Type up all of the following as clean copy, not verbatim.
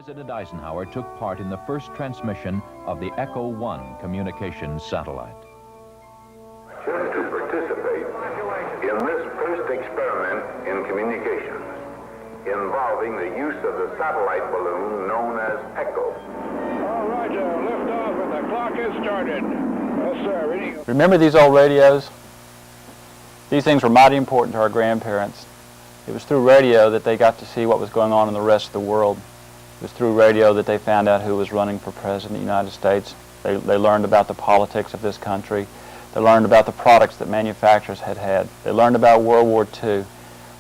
President Eisenhower took part in the first transmission of the Echo 1 communications satellite. To participate in this first experiment in communications involving the use of the satellite balloon known as Echo. All right, lift off and the clock is started. Yes, sir. Reading. Remember these old radios? These things were mighty important to our grandparents. It was through radio that they got to see what was going on in the rest of the world. It was through radio that they found out who was running for president of the United States. They learned about the politics of this country. They learned about the products that manufacturers had had. They learned about World War II.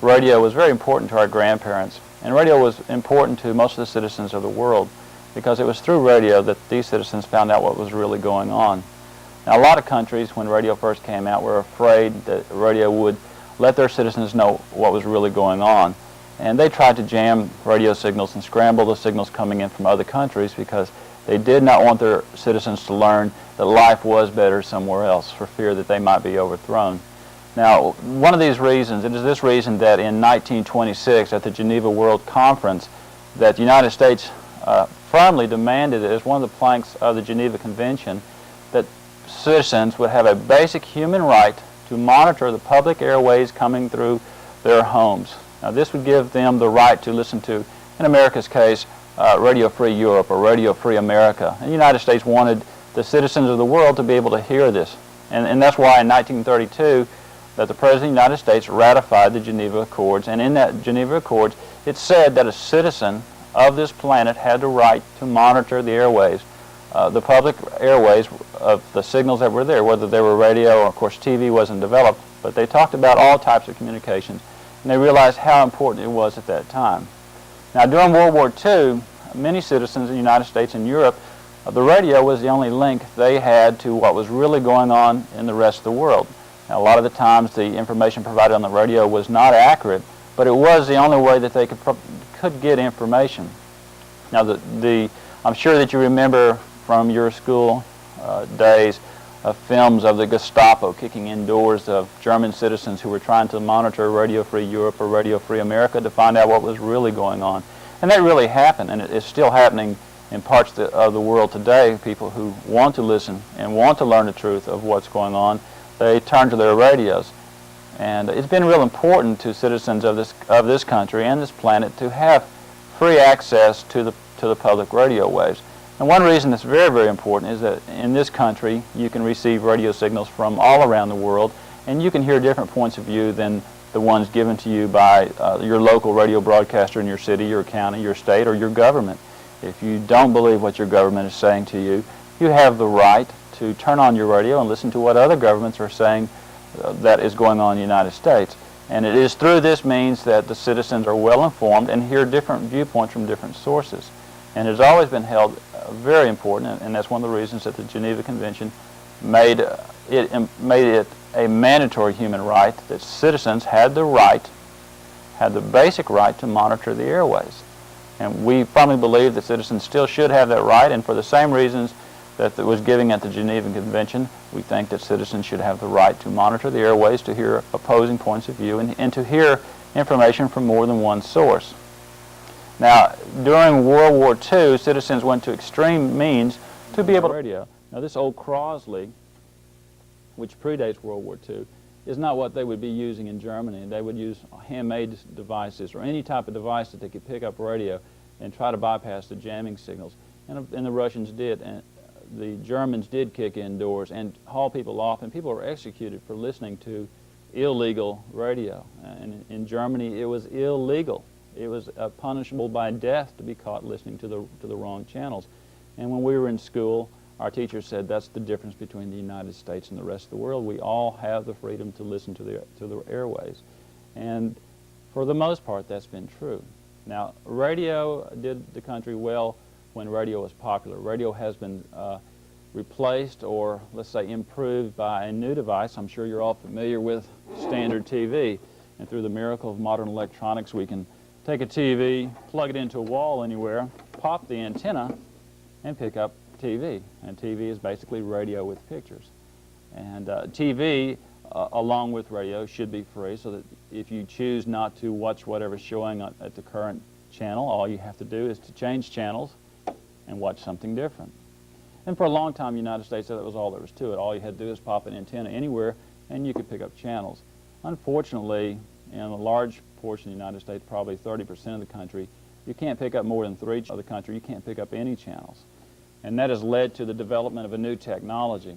Radio was very important to our grandparents, and radio was important to most of the citizens of the world because it was through radio that these citizens found out what was really going on. Now, a lot of countries, when radio first came out, were afraid that radio would let their citizens know what was really going on. And they tried to jam radio signals and scramble the signals coming in from other countries because they did not want their citizens to learn that life was better somewhere else for fear that they might be overthrown. Now, one of these reasons, it is this reason that in 1926 at the Geneva World Conference that the United States firmly demanded as one of the planks of the Geneva Convention that citizens would have a basic human right to monitor the public airways coming through their homes. Now, this would give them the right to listen to, in America's case, Radio Free Europe or Radio Free America. And the United States wanted the citizens of the world to be able to hear this. And that's why in 1932 that the President of the United States ratified the Geneva Accords. And in that Geneva Accords, it said that a citizen of this planet had the right to monitor the airways, the public airways of the signals that were there, whether they were radio or, of course, TV wasn't developed. But they talked about all types of communications. And they realized how important it was at that time. Now, during World War II, many citizens in the United States and Europe, the radio was the only link they had to what was really going on in the rest of the world. Now, a lot of the times, the information provided on the radio was not accurate, but it was the only way that they could get information. Now, I'm sure that you remember from your school days films of the Gestapo kicking in doors of German citizens who were trying to monitor Radio Free Europe or Radio Free America to find out what was really going on. And that really happened, and it's still happening in parts of the world today. People who want to listen and want to learn the truth of what's going on, they turn to their radios. And it's been real important to citizens of this country and this planet to have free access to the public radio waves. And one reason that's very, very important is that in this country you can receive radio signals from all around the world, and you can hear different points of view than the ones given to you by your local radio broadcaster in your city, your county, your state, or your government. If you don't believe what your government is saying to you, you have the right to turn on your radio and listen to what other governments are saying that is going on in the United States. And it is through this means that the citizens are well informed and hear different viewpoints from different sources. And it has always been held very important, and that's one of the reasons that the Geneva Convention made it a mandatory human right that citizens had the basic right to monitor the airways. And we firmly believe that citizens still should have that right, and for the same reasons that it was given at the Geneva Convention, we think that citizens should have the right to monitor the airways, to hear opposing points of view, and to hear information from more than one source. Now, during World War II, citizens went to extreme means to be able to radio. Now, this old Crosley, which predates World War II, is not what they would be using in Germany. They would use handmade devices or any type of device that they could pick up radio and try to bypass the jamming signals. And the Russians did, and the Germans did kick in doors and haul people off, and people were executed for listening to illegal radio. And in Germany, it was illegal. It was punishable by death to be caught listening to the wrong channels. And when we were in school, our teachers said that's the difference between the United States and the rest of the world. We all have the freedom to listen to the airways. And for the most part, that's been true. Now, radio did the country well when radio was popular. Radio has been replaced or, let's say, improved by a new device. I'm sure you're all familiar with standard TV. And through the miracle of modern electronics, we can take a TV, plug it into a wall anywhere, pop the antenna, and pick up TV. And TV is basically radio with pictures. And TV, along with radio, should be free, so that if you choose not to watch whatever's showing at the current channel, all you have to do is to change channels and watch something different. And for a long time in the United States, that was all there was to it. All you had to do is pop an antenna anywhere and you could pick up channels. Unfortunately, in a large portion of the United States, probably 30% of the country, you can't pick up more than 3 of the country. You can't pick up any channels. And that has led to the development of a new technology.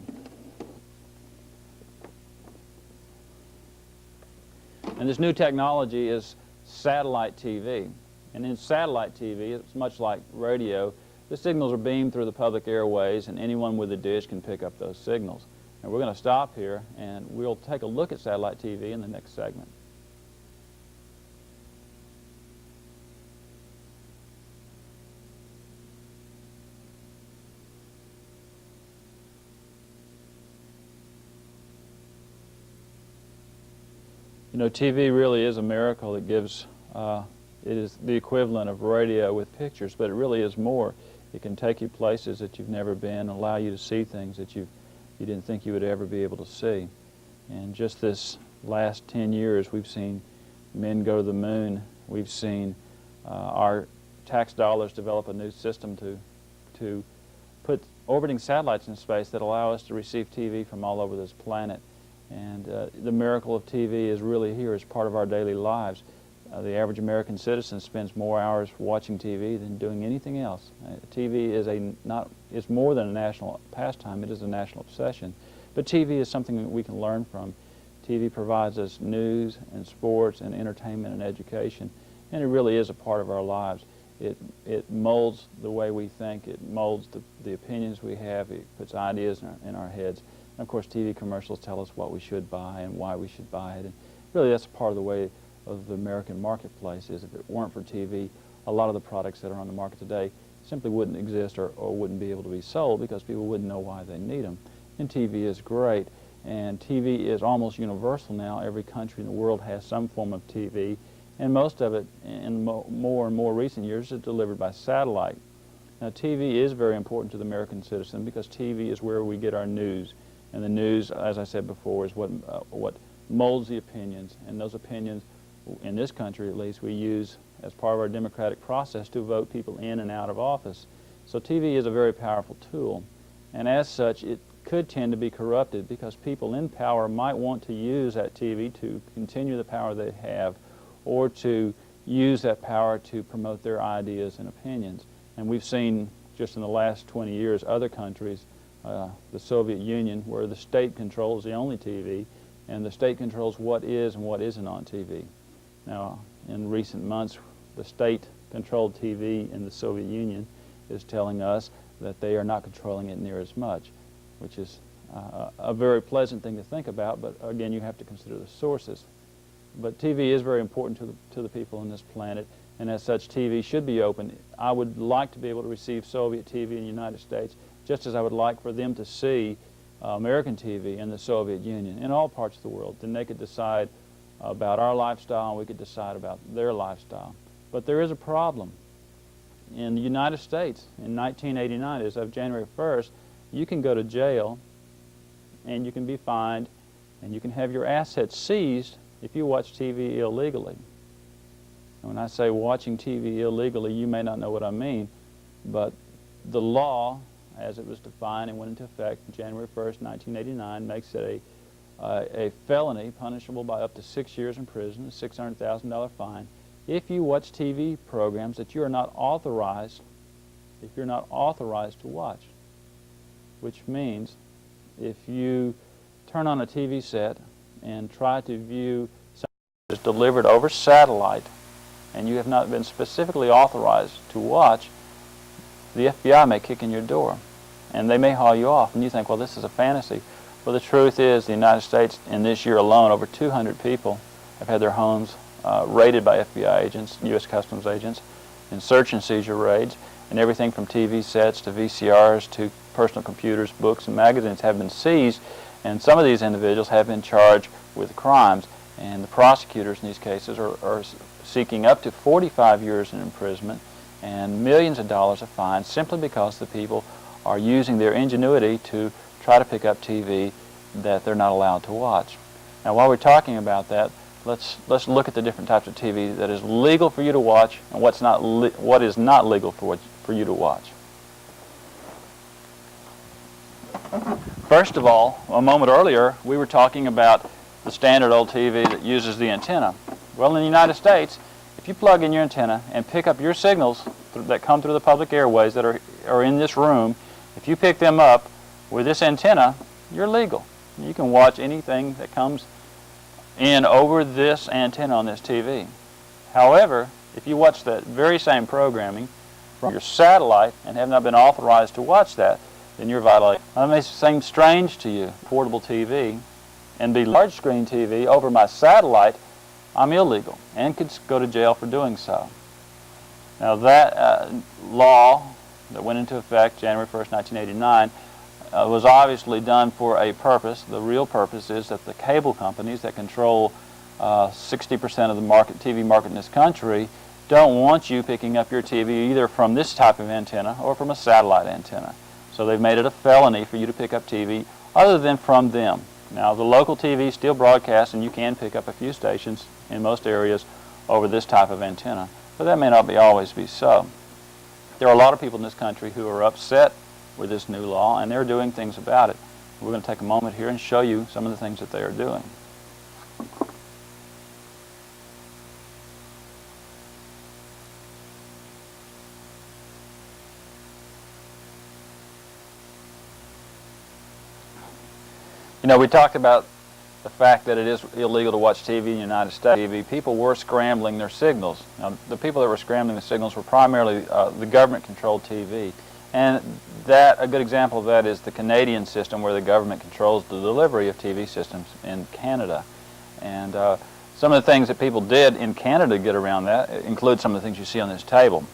And this new technology is satellite TV. And in satellite TV, it's much like radio. The signals are beamed through the public airways, and anyone with a dish can pick up those signals. And we're going to stop here, and we'll take a look at satellite TV in the next segment. You know, TV really is a miracle. It gives, it is the equivalent of radio with pictures, but it really is more. It can take you places that you've never been and allow you to see things that you didn't think you would ever be able to see. And just this last 10 years, we've seen men go to the moon. We've seen our tax dollars develop a new system to put orbiting satellites in space that allow us to receive TV from all over this planet. And the miracle of TV is really here as part of our daily lives. The average American citizen spends more hours watching TV than doing anything else. TV is more than a national pastime, it is a national obsession. But TV is something that we can learn from. TV provides us news and sports and entertainment and education, and it really is a part of our lives. It molds the way we think, it molds the opinions we have, it puts ideas in our heads. And of course, TV commercials tell us what we should buy and why we should buy it. And really, that's part of the way of the American marketplace is if it weren't for TV, a lot of the products that are on the market today simply wouldn't exist or wouldn't be able to be sold because people wouldn't know why they need them. And TV is great. And TV is almost universal now. Every country in the world has some form of TV. And most of it, in more and more recent years, is delivered by satellite. Now, TV is very important to the American citizen because TV is where we get our news. And the news, as I said before, is what molds the opinions. And those opinions, in this country at least, we use as part of our democratic process to vote people in and out of office. So TV is a very powerful tool. And as such, it could tend to be corrupted because people in power might want to use that TV to continue the power they have or to use that power to promote their ideas and opinions. And we've seen just in the last 20 years other countries, the Soviet Union, where the state controls the only TV, and the state controls what is and what isn't on TV. Now, in recent months, the state-controlled TV in the Soviet Union is telling us that they are not controlling it near as much, which is a very pleasant thing to think about, but again, you have to consider the sources. But TV is very important to the people on this planet, and as such, TV should be open. I would like to be able to receive Soviet TV in the United States, just as I would like for them to see American TV in the Soviet Union, in all parts of the world. Then they could decide about our lifestyle, and we could decide about their lifestyle. But there is a problem. In the United States, in 1989, as of January 1st, you can go to jail, and you can be fined, and you can have your assets seized if you watch TV illegally. And when I say watching TV illegally, you may not know what I mean, but the law, as it was defined and went into effect January 1st, 1989, makes it a felony punishable by up to 6 years in prison, a $600,000 fine, if you watch TV programs that you are not authorized, if you're not authorized to watch. Which means if you turn on a TV set and try to view something that is delivered over satellite and you have not been specifically authorized to watch, the FBI may kick in your door and they may haul you off, and you think, well, this is a fantasy. Well, the truth is the United States, in this year alone, over 200 people have had their homes raided by FBI agents, U.S. Customs agents, in search and seizure raids, and everything from TV sets to VCRs to personal computers, books, and magazines have been seized, and some of these individuals have been charged with crimes, and the prosecutors in these cases are seeking up to 45 years in imprisonment and millions of dollars of fines simply because the people are using their ingenuity to try to pick up TV that they're not allowed to watch. Now, while we're talking about that, let's look at the different types of TV that is legal for you to watch and what is not legal for you to watch. First of all, a moment earlier, we were talking about the standard old TV that uses the antenna. Well, in the United States, if you plug in your antenna and pick up your signals that come through the public airways that are in this room, if you pick them up with this antenna, you're legal. You can watch anything that comes in over this antenna on this TV. However, if you watch that very same programming from your satellite and have not been authorized to watch that, then you're violating. It may seem strange to you, portable TV, and be large screen TV over my satellite, I'm illegal and could go to jail for doing so. Now that law that went into effect January 1st, 1989 was obviously done for a purpose. The real purpose is that the cable companies that control 60% of the TV market in this country don't want you picking up your TV either from this type of antenna or from a satellite antenna. So they've made it a felony for you to pick up TV other than from them. Now the local TV still broadcasts and you can pick up a few stations in most areas over this type of antenna, but that may not always be so. There are a lot of people in this country who are upset with this new law and they're doing things about it. We're going to take a moment here and show you some of the things that they are doing. You know, we talked about the fact that it is illegal to watch TV in the United States. People were scrambling their signals. Now, the people that were scrambling the signals were primarily the government-controlled TV. And a good example of that is the Canadian system where the government controls the delivery of TV systems in Canada. And some of the things that people did in Canada to get around that include some of the things you see on this table.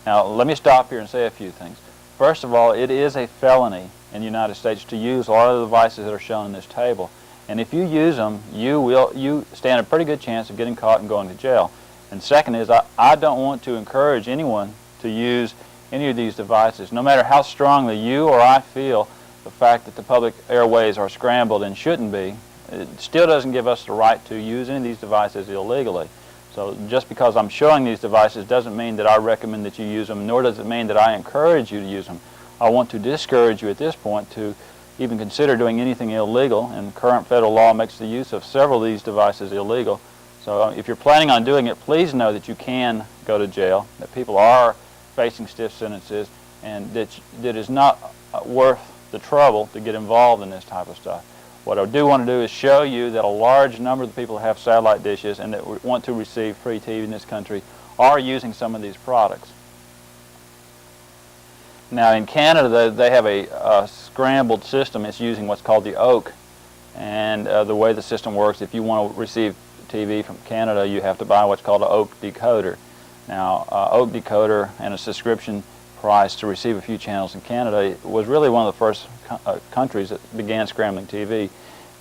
Now, let me stop here and say a few things. First of all, it is a felony in the United States to use a lot of the devices that are shown in this table. And if you use them, you stand a pretty good chance of getting caught and going to jail. And second is, I don't want to encourage anyone to use any of these devices, no matter how strongly you or I feel the fact that the public airways are scrambled and shouldn't be. It still doesn't give us the right to use any of these devices illegally. So just because I'm showing these devices doesn't mean that I recommend that you use them, nor does it mean that I encourage you to use them. I want to discourage you at this point to even consider doing anything illegal, and current federal law makes the use of several of these devices illegal. So if you're planning on doing it, please know that you can go to jail, that people are facing stiff sentences, and that it is not worth the trouble to get involved in this type of stuff. What I do want to do is show you that a large number of the people who have satellite dishes and that want to receive free TV in this country are using some of these products. Now in Canada, they have a scrambled system. It's using what's called the OAK. And the way the system works, if you want to receive TV from Canada, you have to buy what's called an OAK decoder. Now, OAK decoder and a subscription price to receive a few channels in Canada was really one of the first countries that began scrambling TV.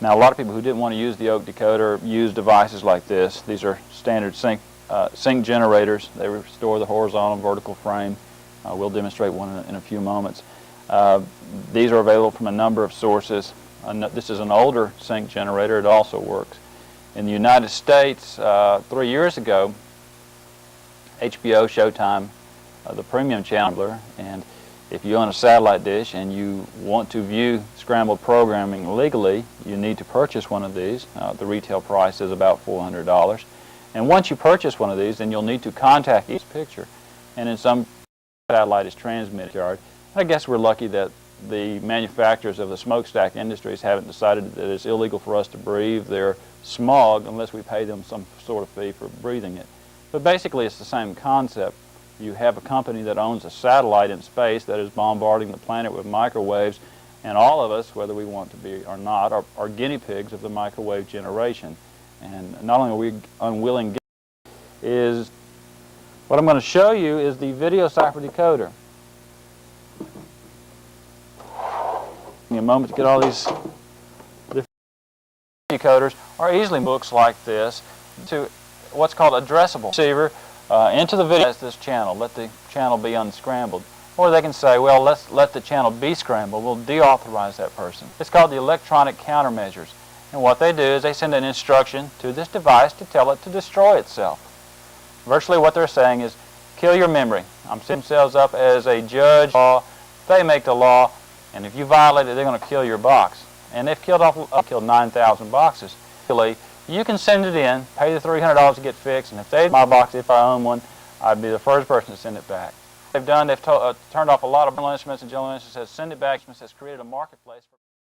Now, a lot of people who didn't want to use the OAK decoder use devices like this. These are standard sync generators. They restore the horizontal and vertical frame. We'll demonstrate one in a few moments. These are available from a number of sources. This is an older sync generator. It also works. In the United States, 3 years ago, HBO, Showtime, the premium channel, and if you own a satellite dish and you want to view scrambled programming legally, you need to purchase one of these. The retail price is about $400. And once you purchase one of these, then you'll need to contact each picture. And in some satellite is transmitted yard. I guess we're lucky that the manufacturers of the smokestack industries haven't decided that it's illegal for us to breathe their smog unless we pay them some sort of fee for breathing it. But basically it's the same concept. You have a company that owns a satellite in space that is bombarding the planet with microwaves, and all of us, whether we want to be or not, are guinea pigs of the microwave generation. And not only are we unwilling, is what I'm going to show you is the video cipher decoder. Give me a moment to get all these decoders are easily books like this to what's called addressable receiver into the video as this channel. Let the channel be unscrambled. Or they can say, well, let's let the channel be scrambled. We'll deauthorize that person. It's called the electronic countermeasures. And what they do is they send an instruction to this device to tell it to destroy itself. Virtually what they're saying is, kill your memory. I'm setting themselves up as a judge. They make the law, and if you violate it, they're going to kill your box. And they've killed 9,000 boxes. You can send it in, pay the $300 to get fixed, and if they my box, if I own one, I'd be the first person to send it back. They've turned off a lot of instruments and general instruments, says send it back, has created a marketplace for